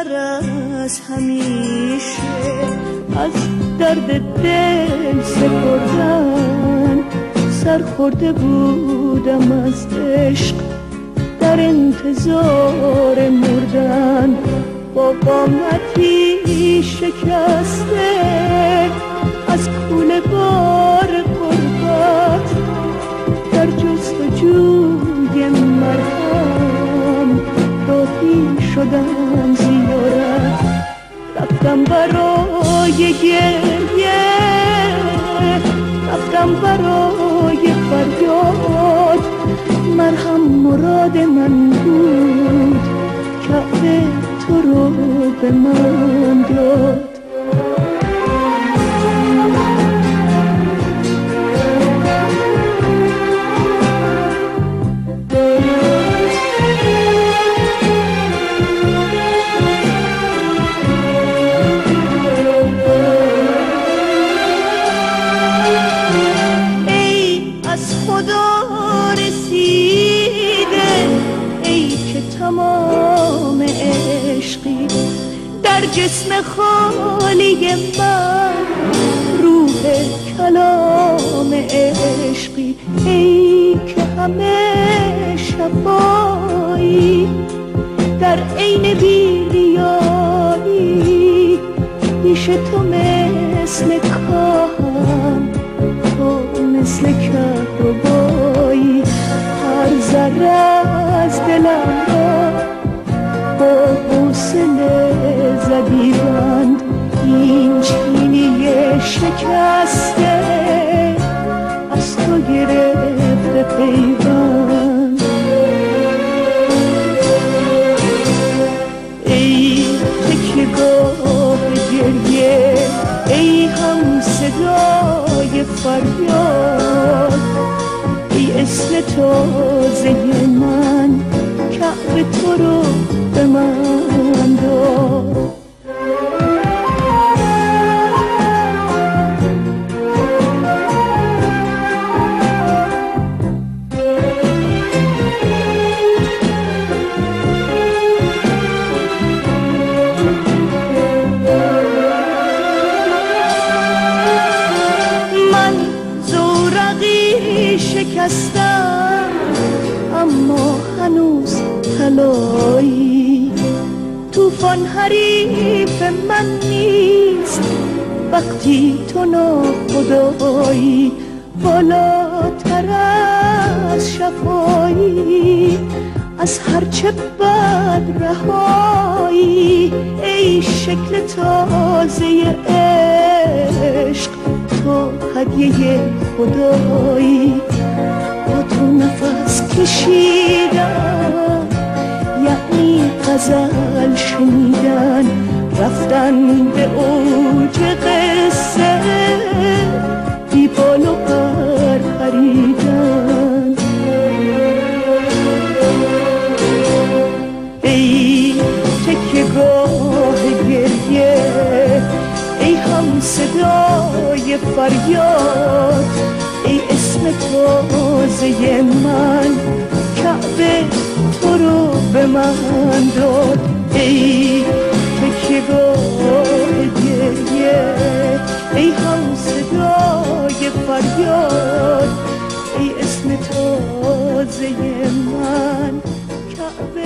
بیشتر از همیشه از درد دل سپردن سر خورده بودم از عشق در انتظار مردن با قامتی شکسته از کوله بار غربت در جستجوی مرهم راهی شدم زیارت رفتم برای گریه رفتم برای فریاد مرهم مراد من بود کعبه تو رو به من داد تمام عشقی در جسم خالی من روح کلام عشقی ای که همه شفایی در عین بی‌ریایی پیش تو مثل کاهم تو مثل کهربایی هر ذره از دلم را با حوصله زدی بند این چینی شکسته از تو گرفته پیوند ای تکیه‌گاه گریه ای هم صدای فریاد ای اسم تازه من کعبه تو رو به من داد من زورقی شکستم اما هنوز طلایی طوفان حریف من نیست وقتی تو ناخدایی بالاتر از شفایی از هرچه بد رهایی ای شکل تازه عشق تو هدیه خدایی با تو نفس کشیدن یعنی غزل شنیدن رفتن به اوج قصه بی بال و پر پریدن ای تکیه‌گاه گریه ای هم صدای فریاد ای اسم تازه من کعبه تو رو به من داد ای تکیه‌گاه گریه ای هم صدای فریاد ای اسم تازه من کعبه